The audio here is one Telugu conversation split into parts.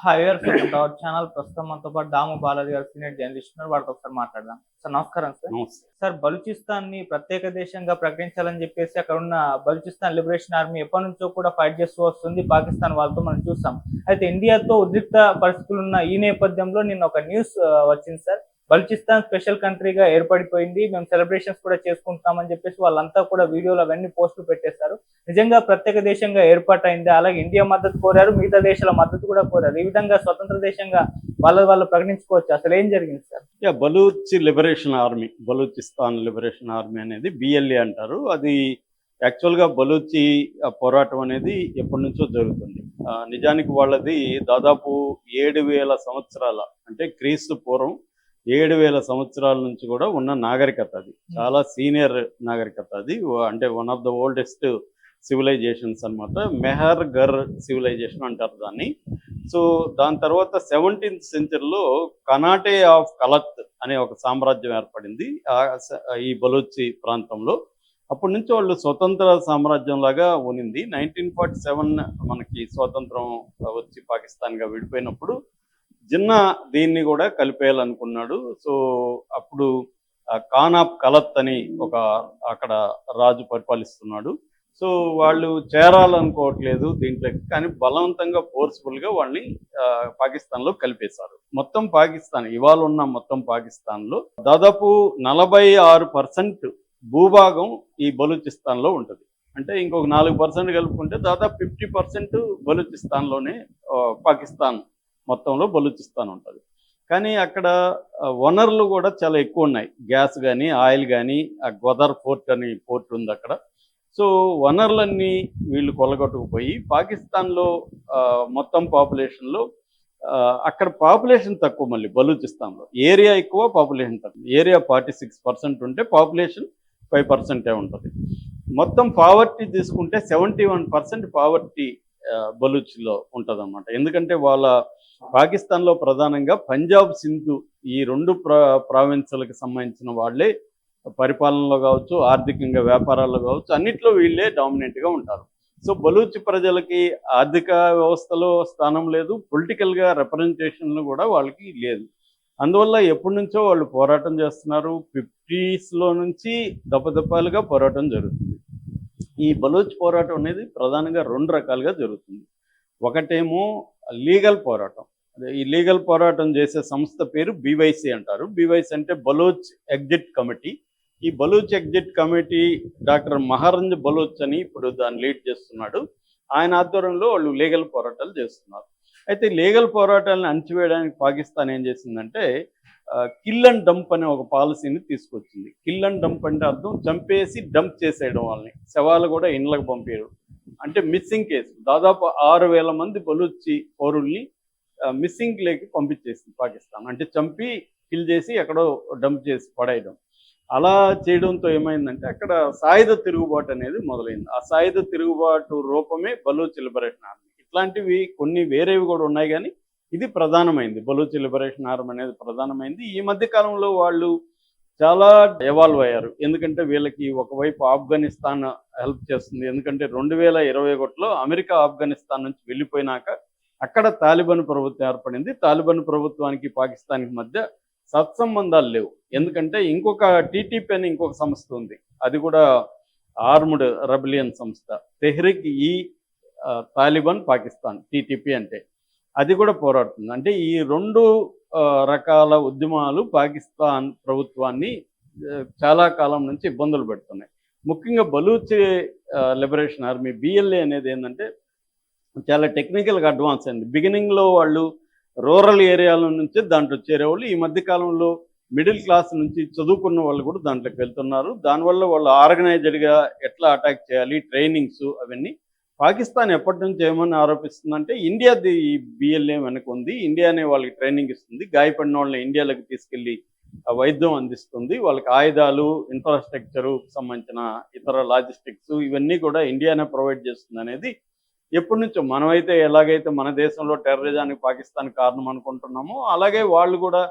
Hi viewers, welcome to our channel. ప్రస్తుతం మనతో పాటు దాము బాలాజీ గారు సీనియర్ జర్నలిస్ట్ ఉన్నారు. వారితో ఒకసారి మాట్లాడదాం. సార్ నమస్కారం సార్. నమస్తే. సార్, బలూచిస్తాన్ ని ప్రత్యేక దేశంగా ప్రకటించాలని చెప్పేసి అక్కడ ఉన్న బలూచిస్తాన్ లిబరేషన్ ఆర్మీ ఎప్పటి నుంచో కూడా ఫైట్ చేస్తూ వస్తుంది. పాకిస్తాన్ వాళ్ళతో మనం చూసాం. అయితే ఇండియాతో ఉద్రిక్త పరిస్థితులు ఉన్న ఈ నేపథ్యంలో నిన్న ఒక న్యూస్ వచ్చింది సార్. బలూచిస్తాన్ స్పెషల్ కంట్రీగా ఏర్పడిపోయింది, మేము సెలబ్రేషన్స్ కూడా చేసుకుంటామని చెప్పేసి వాళ్ళంతా కూడా వీడియోలు అవన్నీ పోస్టులు పెట్టేశారు. నిజంగా ప్రత్యేక దేశంగా ఏర్పాటైంది. అలాగే ఇండియా మద్దతు కోరారు, మిగతా దేశాల మద్దతు కూడా కోరారు. ఈ విధంగా స్వతంత్ర దేశంగా వాళ్ళు ప్రకటించుకోవచ్చు. అసలు ఏం జరిగింది sir? Baloch liberation army, Balochistan liberation army అనేది బిఎల్ఏ అంటారు. అది యాక్చువల్గా బలూచి పోరాటం అనేది ఎప్పటి నుంచో జరుగుతుంది. నిజానికి వాళ్ళది దాదాపు 7,000 సంవత్సరాల, అంటే క్రీస్తు పూర్వం 7,000 సంవత్సరాల నుంచి కూడా ఉన్న నాగరికత. అది చాలా సీనియర్ నాగరికత. అది అంటే one of the oldest civilisations అనమాట. మెహర్ గర్ సివిలైజేషన్ అంటారు దాన్ని. సో దాని తర్వాత 17th సెంచరీలో కనాటే ఆఫ్ కలత్ అనే ఒక సామ్రాజ్యం ఏర్పడింది ఈ బలూచి ప్రాంతంలో. అప్పటి నుంచి వాళ్ళు స్వతంత్ర సామ్రాజ్యం లాగా ఉనింది. 1947 మనకి స్వాతంత్రం వచ్చి పాకిస్తాన్గా విడిపోయినప్పుడు జిన్నా దీన్ని కూడా కలిపేయాలనుకున్నాడు. సో అప్పుడు ఖాన్ ఆఫ్ కలత్ అని ఒక అక్కడ రాజు పరిపాలిస్తున్నాడు. సో వాళ్ళు చేరాలనుకోవట్లేదు దీంట్లోకి, కానీ బలవంతంగా ఫోర్స్ఫుల్గా వాళ్ళని పాకిస్తాన్లో కలిపేశారు. మొత్తం పాకిస్తాన్ ఇవాళ ఉన్న మొత్తం పాకిస్తాన్లో దాదాపు 46% భూభాగం ఈ బలూచిస్తాన్లో ఉంటుంది. అంటే ఇంకొక 4% కలుపుకుంటే దాదాపు 50% బలూచిస్తాన్లోనే, పాకిస్తాన్ మొత్తంలో బలూచిస్తాన్ ఉంటుంది. కానీ అక్కడ వనరులు కూడా చాలా ఎక్కువ ఉన్నాయి. గ్యాస్ కానీ, ఆయిల్ కానీ, ఆ గ్వదర్ పోర్ట్ అని పోర్ట్ ఉంది అక్కడ. సో వనరులన్నీ వీళ్ళు కొల్లగొట్టుకుపోయి పాకిస్తాన్లో మొత్తం పాపులేషన్లో అక్కడ పాపులేషన్ తక్కువ, మళ్ళీ బలూచిస్తాన్లో ఏరియా ఎక్కువ, పాపులేషన్ తక్కువ. ఏరియా 46% ఉంటే పాపులేషన్ 5% ఉంటుంది. మొత్తం పావర్టీ తీసుకుంటే 71% పావర్టీ బలూచ్లో ఉంటుంది అన్నమాట. ఎందుకంటే వాళ్ళ పాకిస్తాన్లో ప్రధానంగా పంజాబ్, సింధు ఈ రెండు ప్రావిన్సులకు సంబంధించిన వాళ్ళే పరిపాలనలో కావచ్చు, ఆర్థికంగా వ్యాపారాల్లో కావచ్చు, అన్నిట్లో వీళ్ళే డామినెంట్గా ఉంటారు. సో బలూచ్ ప్రజలకి ఆర్థిక వ్యవస్థలో స్థానం లేదు, పొలిటికల్గా రిప్రజెంటేషన్లు కూడా వాళ్ళకి లేదు. అందువల్ల ఎప్పటి నుంచో వాళ్ళు పోరాటం చేస్తున్నారు. 50s నుంచి దపదపాలుగా పోరాటం జరుగుతుంది. ఈ బలూచ్ పోరాటం అనేది ప్రధానంగా 2 రకాలుగా జరుగుతుంది. ఒకటేమో లీగల్ పోరాటం. ఈ లీగల్ పోరాటం చేసే సంస్థ పేరు బీవైసీ అంటారు. బీవైసీ అంటే బలూచ్ ఎగ్జిట్ కమిటీ. ఈ Baloch exit committee doctor Mahrang Baloch అని ఇప్పుడు దాన్ని లీడ్ చేస్తున్నాడు. ఆయన ఆధ్వర్యంలో వాళ్ళు లీగల్ పోరాటాలు చేస్తున్నారు. అయితే లీగల్ పోరాటాలను అణచివేయడానికి పాకిస్తాన్ ఏం చేసిందంటే కిల్ అండ్ డంప్ అనే ఒక పాలసీని తీసుకొచ్చింది. కిల్ అండ్ డంప్ అంటే అర్థం చంపేసి డంప్ చేసేయడం, వాళ్ళని శవాలు కూడా ఇండ్లకు పంపేయడం. అంటే మిస్సింగ్ కేసు దాదాపు 6,000 మంది బలూచి పౌరుల్ని మిస్సింగ్ లేకి పంపించేసింది పాకిస్తాన్. అంటే చంపి కిల్ చేసి ఎక్కడో డంప్ చేసి పడేయడం. అలా చేయడంతో ఏమైందంటే అక్కడ సాయుధ తిరుగుబాటు అనేది మొదలైంది. ఆ సాయుధ తిరుగుబాటు రూపమే బలూచ్ లిబరేషన్ ఆర్మీ. ఇట్లాంటివి కొన్ని వేరేవి కూడా ఉన్నాయి, కానీ ఇది ప్రధానమైంది. బలూచ్ లిబరేషన్ ఆర్మీ అనేది ప్రధానమైంది. ఈ మధ్య కాలంలో వాళ్ళు చాలా ఎవాల్వ్ అయ్యారు. ఎందుకంటే వీళ్ళకి ఒకవైపు ఆఫ్ఘనిస్తాన్ హెల్ప్ చేస్తుంది. ఎందుకంటే 2021లో అమెరికా ఆఫ్ఘనిస్తాన్ నుంచి వెళ్ళిపోయినాక అక్కడ తాలిబాన్ ప్రభుత్వం ఏర్పడింది. తాలిబాన్ ప్రభుత్వానికి పాకిస్తాన్కి మధ్య సత్సంబంధాలు లేవు. ఎందుకంటే ఇంకొక టీటీపీ అని ఇంకొక సంస్థ ఉంది, అది కూడా ఆర్మ్డ్ రెబలియన్ సంస్థ, తెహ్రిక్ ఈ తాలిబాన్ పాకిస్తాన్, టీటీపీ అంటే అది కూడా పోరాడుతుంది. అంటే ఈ 2 రకాల ఉద్యమాలు పాకిస్తాన్ ప్రభుత్వాన్ని చాలా కాలం నుంచి ఇబ్బందులు పెడుతున్నాయి. ముఖ్యంగా బలూచ్ లిబరేషన్ ఆర్మీ బిఎల్ఏ అనేది ఏంటంటే చాలా టెక్నికల్గా అడ్వాన్స్ అయింది. బిగినింగ్లో వాళ్ళు రూరల్ ఏరియాల నుంచి దాంట్లో చేరేవాళ్ళు. ఈ మధ్య కాలంలో మిడిల్ క్లాస్ నుంచి చదువుకున్న వాళ్ళు కూడా దాంట్లోకి వెళ్తున్నారు. దానివల్ల వాళ్ళు ఆర్గనైజ్డ్గా ఎట్లా అటాక్ చేయాలి, ట్రైనింగ్స్ అవన్నీ. పాకిస్తాన్ ఎప్పటి నుంచి ఏమని ఆరోపిస్తుందంటే ఇండియాది ఈ బిఎల్ఏ వెనక ఉంది, ఇండియానే వాళ్ళకి ట్రైనింగ్ ఇస్తుంది, గాయపడిన వాళ్ళని ఇండియాలోకి తీసుకెళ్ళి వైద్యం అందిస్తుంది, వాళ్ళకి ఆయుధాలు, ఇన్ఫ్రాస్ట్రక్చరు సంబంధించిన ఇతర లాజిస్టిక్స్ ఇవన్నీ కూడా ఇండియానే ప్రొవైడ్ చేస్తుంది అనేది ఎప్పటి నుంచో. మనమైతే ఎలాగైతే మన దేశంలో టెర్రరిజానికి పాకిస్తాన్ కారణం అనుకుంటున్నామో, అలాగే వాళ్ళు కూడా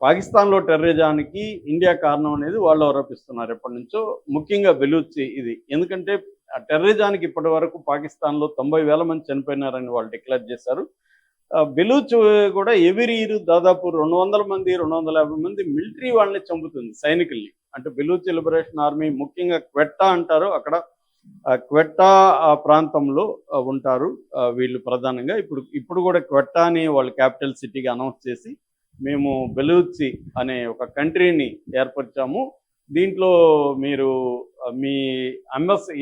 పాకిస్తాన్లో టెర్రరిజానికి ఇండియా కారణం అనేది వాళ్ళు ఆరోపిస్తున్నారు ఎప్పటి నుంచో. ముఖ్యంగా బెలూచి ఇది. ఎందుకంటే ఆ టెర్రరిజానికి ఇప్పటి వరకు పాకిస్తాన్లో 90,000 మంది చనిపోయినారని వాళ్ళు డిక్లేర్ చేశారు. బెలూచ్ కూడా ఎవ్రీ ఇయర్ దాదాపు 200 మంది 250 మంది మిలిటరీ వాళ్ళని చంపుతుంది, సైనికుల్ని. అంటే బెలూచ్ లిబరేషన్ ఆర్మీ ముఖ్యంగా క్వెట్టా అంటారు, అక్కడ క్వెట్టా ఆ ప్రాంతంలో ఉంటారు వీళ్ళు ప్రధానంగా. ఇప్పుడు కూడా క్వెట్టా అని వాళ్ళు క్యాపిటల్ సిటీగా అనౌన్స్ చేసి మేము బెలూచి అనే ఒక కంట్రీని ఏర్పరిచాము, దీంట్లో మీరు మీ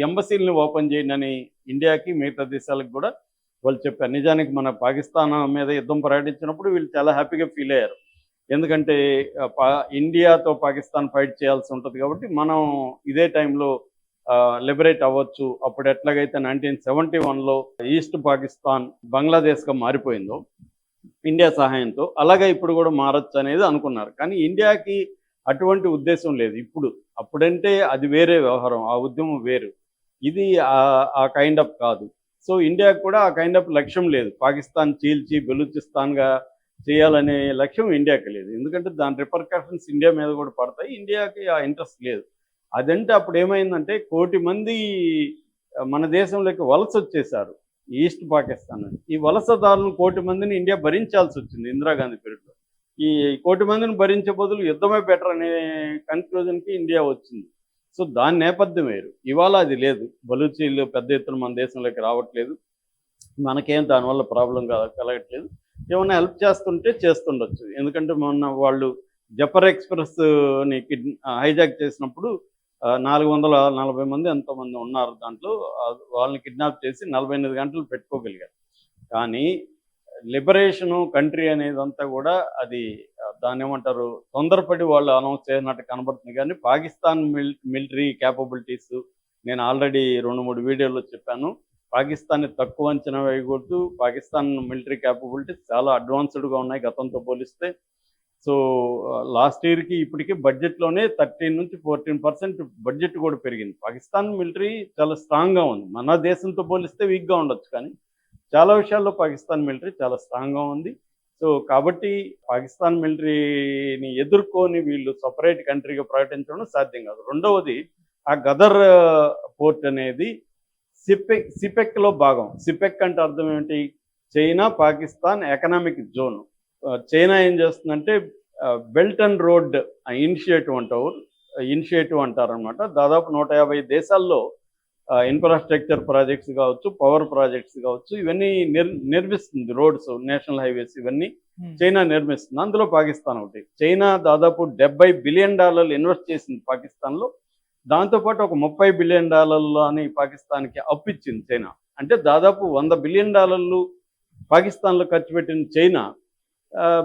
ఎంబసీలని ఓపెన్ చేయండి అని ఇండియాకి మిగతా దేశాలకు కూడా వాళ్ళు చెప్పారు. నిజానికి మన పాకిస్తాన్ మీద యుద్ధం ప్రకటించినప్పుడు వీళ్ళు చాలా హ్యాపీగా ఫీల్ అయ్యారు. ఎందుకంటే ఇండియాతో పాకిస్తాన్ ఫైట్ చేయాల్సి ఉంటుంది కాబట్టి మనం ఇదే టైంలో లిబరేట్ అవ్వచ్చు. అప్పుడు ఎట్లాగైతే 1971లో ఈస్ట్ పాకిస్తాన్ బంగ్లాదేశ్గా మారిపోయిందో ఇండియా సహాయంతో, అలాగే ఇప్పుడు కూడా మారచ్చు అనేది అనుకున్నారు. కానీ ఇండియాకి అటువంటి ఉద్దేశం లేదు ఇప్పుడు. అప్పుడంటే అది వేరే వ్యవహారం, ఆ ఉద్యమం వేరు, ఇది ఆ కైండ్ ఆఫ్ కాదు. సో ఇండియాకు కూడా ఆ కైండ్ ఆఫ్ లక్ష్యం లేదు, పాకిస్తాన్ చీల్చి బెలూచిస్తాన్గా చేయాలనే లక్ష్యం ఇండియాకి లేదు. ఎందుకంటే దాని రిపర్కషన్స్ ఇండియా మీద కూడా పడతాయి, ఇండియాకి ఆ ఇంట్రెస్ట్ లేదు. అదంటే అప్పుడు ఏమైందంటే 1 కోటి మంది మన దేశంలోకి వలస వచ్చేసారు ఈస్ట్ పాకిస్తాన్. ఈ వలసదారులను 1 కోటి మందిని ఇండియా భరించాల్సి వచ్చింది ఇందిరాగాంధీ పీరియడ్లో. ఈ 1 కోటి మందిని భరించే బదులు యుద్ధమే బెటర్ అనే కన్క్లూజన్కి ఇండియా వచ్చింది. సో దాని నేపథ్యం వేరు. ఇవాళ అది లేదు, బలూచీలు పెద్ద ఎత్తున మన దేశంలోకి రావట్లేదు, మనకేం దానివల్ల ప్రాబ్లం కలగట్లేదు. ఏమన్నా హెల్ప్ చేస్తుంటే చేస్తుండొచ్చు, ఎందుకంటే మొన్న వాళ్ళు జఫర్ ఎక్స్ప్రెస్ని హైజాక్ చేసినప్పుడు 440 మంది ఎంతోమంది ఉన్నారు దాంట్లో, వాళ్ళని కిడ్నాప్ చేసి 48 గంటలు పెట్టుకోగలిగారు. కానీ లిబరేషను కంట్రీ అనేదంతా కూడా అది దాన్ని ఏమంటారు, తొందరపడి వాళ్ళు అనౌన్స్ చేసినట్టు కనబడుతుంది. కానీ పాకిస్తాన్ మిలిటరీ క్యాపబిలిటీస్ నేను ఆల్రెడీ 2-3 వీడియోల్లో చెప్పాను. పాకిస్తాన్ని తక్కువ అంచనా వేయకూడదు, పాకిస్తాన్ మిలిటరీ క్యాపబిలిటీస్ చాలా అడ్వాన్స్డ్గా ఉన్నాయి గతంతో పోలిస్తే. సో లాస్ట్ ఇయర్కి ఇప్పటికీ బడ్జెట్లోనే 13 నుంచి 14% బడ్జెట్ కూడా పెరిగింది. పాకిస్తాన్ మిలిటరీ చాలా స్ట్రాంగ్గా ఉంది, మన దేశంతో పోలిస్తే వీక్గా ఉండొచ్చు, కానీ చాలా విషయాల్లో పాకిస్తాన్ మిలిటరీ చాలా స్ట్రాంగ్గా ఉంది. సో కాబట్టి పాకిస్తాన్ మిలిటరీని ఎదుర్కొని వీళ్ళు సపరేట్ కంట్రీగా ప్రకటించడం సాధ్యం కాదు. రెండవది, ఆ గదర్ పోర్ట్ అనేది సిపెక్లో భాగం. సిపెక్ అంటే అర్థం ఏమిటి, China Pakistan economic zone. China ఏం చేస్తుందంటే బెల్ట్ అండ్ రోడ్ ఇనిషియేటివ్ అంటారనమాట. దాదాపు 150 దేశాల్లో ఇన్ఫ్రాస్ట్రక్చర్ ప్రాజెక్ట్స్ కావచ్చు, పవర్ ప్రాజెక్ట్స్ కావచ్చు, ఇవన్నీ నిర్మిస్తుంది. రోడ్స్, నేషనల్ హైవేస్ ఇవన్నీ చైనా నిర్మిస్తుంది, అందులో పాకిస్తాన్ ఒకటి. చైనా దాదాపు $70 బిలియన్ ఇన్వెస్ట్ చేసింది పాకిస్తాన్లో, దాంతోపాటు ఒక $30 బిలియన్ అని పాకిస్తాన్కి అప్పిచ్చింది చైనా. అంటే దాదాపు $100 బిలియన్ పాకిస్తాన్లో ఖర్చు పెట్టిన చైనా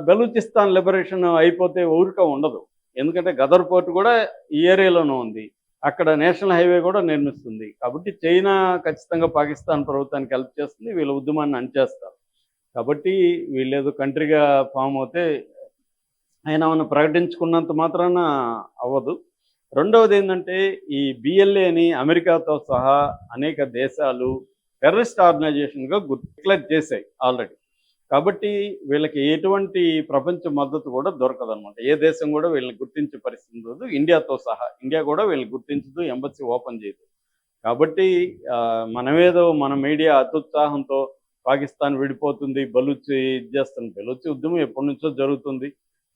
బెలూచిస్తాన్ లిబరేషన్ అయిపోతే ఊరిక ఉండదు. ఎందుకంటే గదర్ పోర్ట్ కూడా ఈ ఏరియాలోనే ఉంది, అక్కడ నేషనల్ హైవే కూడా నిర్మిస్తుంది. కాబట్టి చైనా ఖచ్చితంగా పాకిస్తాన్ ప్రభుత్వానికి హెల్ప్ చేస్తుంది, వీళ్ళ ఉద్యమాన్ని అణచేస్తారు. కాబట్టి వీళ్ళేదో కంట్రీగా ఫామ్ అవుతే ఆయన మనం ప్రకటించుకున్నంత మాత్రాన అవ్వదు. రెండవది ఏంటంటే, ఈ బిఎల్ఏ అని అమెరికాతో సహా అనేక దేశాలు టెర్రరిస్ట్ ఆర్గనైజేషన్గా డిక్లేర్ చేశాయి ఆల్రెడీ. కాబట్టి వీళ్ళకి ఎటువంటి ప్రపంచ మద్దతు కూడా దొరకదనమాట. ఏ దేశం కూడా వీళ్ళని గుర్తించే పరిస్థితి ఉండదు, ఇండియాతో సహా. ఇండియా కూడా వీళ్ళని గుర్తించదు, ఎంబసీ ఓపెన్ చేయదు. కాబట్టి మనమేదో మన మీడియా అత్యుత్సాహంతో పాకిస్తాన్ విడిపోతుంది, బలూచి ఇది చేస్తుంది. బలూచి ఉద్యమం ఎప్పటి నుంచో జరుగుతుంది.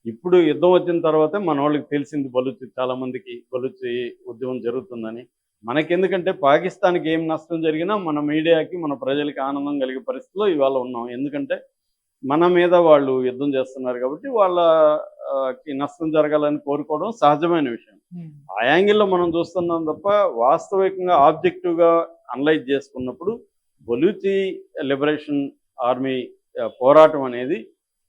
ఇప్పుడు యుద్ధం వచ్చిన తర్వాతే మన వాళ్ళకి తెలిసింది, చాలామందికి బలూచి ఉద్యమం జరుగుతుందని. మనకెందుకంటే పాకిస్తాన్కి ఏం నష్టం జరిగినా మన మీడియాకి, మన ప్రజలకి ఆనందం కలిగే పరిస్థితిలో ఇవాళ ఉన్నాం. ఎందుకంటే మన మీద వాళ్ళు యుద్ధం చేస్తున్నారు కాబట్టి వాళ్ళకి నష్టం జరగాలని కోరుకోవడం సహజమైన విషయం. ఆ యాంగిల్లో మనం చూస్తున్నాం తప్ప, వాస్తవికంగా ఆబ్జెక్టివ్గా అనలైజ్ చేసుకున్నప్పుడు బలూచి లిబరేషన్ ఆర్మీ పోరాటం అనేది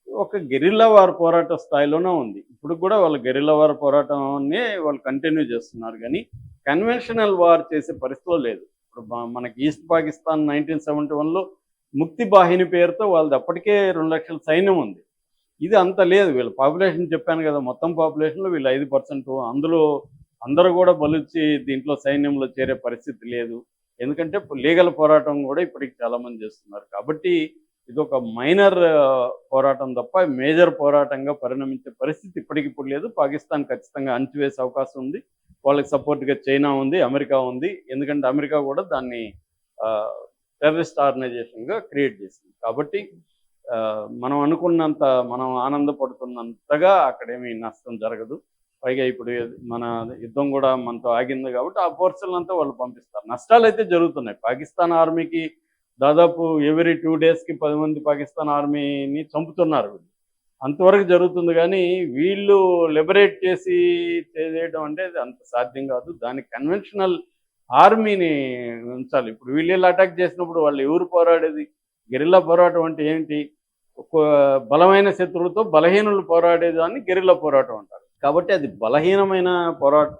ఒక గెరిల్లా వార్ పోరాట స్థాయిలోనే ఉంది. ఇప్పుడు కూడా వాళ్ళు గెరిల్లా వార్ పోరాటాన్ని వాళ్ళు కంటిన్యూ చేస్తున్నారు, కానీ కన్వెన్షనల్ వార్ చేసే పరిస్థితిలో లేదు. ఇప్పుడు మనకి ఈస్ట్ పాకిస్తాన్ 1971లో ముక్తి బాహిని పేరుతో వాళ్ళది అప్పటికే 2 లక్షల సైన్యం ఉంది. ఇది అంత లేదు. వీళ్ళ పాపులేషన్ చెప్పాను కదా, మొత్తం పాపులేషన్లో వీళ్ళు 5%. అందులో అందరూ కూడా బలూచి దీంట్లో సైన్యంలో చేరే పరిస్థితి లేదు. ఎందుకంటే లీగల్ పోరాటం కూడా ఇప్పటికి చాలామంది చేస్తున్నారు. కాబట్టి ఇది ఒక మైనర్ పోరాటం తప్ప మేజర్ పోరాటంగా పరిణమించే పరిస్థితి ఇప్పటికిప్పుడు లేదు. పాకిస్తాన్ ఖచ్చితంగా అణచివేసే అవకాశం ఉంది. వాళ్ళకి సపోర్ట్గా చైనా ఉంది, అమెరికా ఉంది. ఎందుకంటే అమెరికా కూడా దాన్ని టెర్రరిస్ట్ ఆర్గనైజేషన్గా క్రియేట్ చేసింది. కాబట్టి మనం అనుకున్నంత మనం ఆనందపడుతున్నంతగా అక్కడేమీ నష్టం జరగదు. పైగా ఇప్పుడు మన యుద్ధం కూడా మనతో ఆగింది కాబట్టి ఆ ఫోర్సులంతా వాళ్ళు పంపిస్తారు. నష్టాలైతే జరుగుతున్నాయి. పాకిస్తాన్ ఆర్మీకి దాదాపు ఎవ్రీ 2 డేస్‌కి 10 మంది పాకిస్తాన్ ఆర్మీని చంపుతున్నారు వీళ్ళు. అంతవరకు జరుగుతుంది గానీ, వీళ్ళు లిబరేట్ చేసి చేసేయడం అంటే అది అంత సాధ్యం కాదు. దానికి కన్వెన్షనల్ ఆర్మీని ఉంచాలి. ఇప్పుడు వీళ్ళెళ్లి అటాక్ చేసినప్పుడు వాళ్ళు ఎవరు పోరాడేది? గెరిల్లా పోరాటం అంటే ఏంటి? ఒక బలమైన శత్రువుతో బలహీనులు పోరాడేదాన్ని గెరిల్లా పోరాటం అంటారు. కాబట్టి అది బలహీనమైన పోరాటం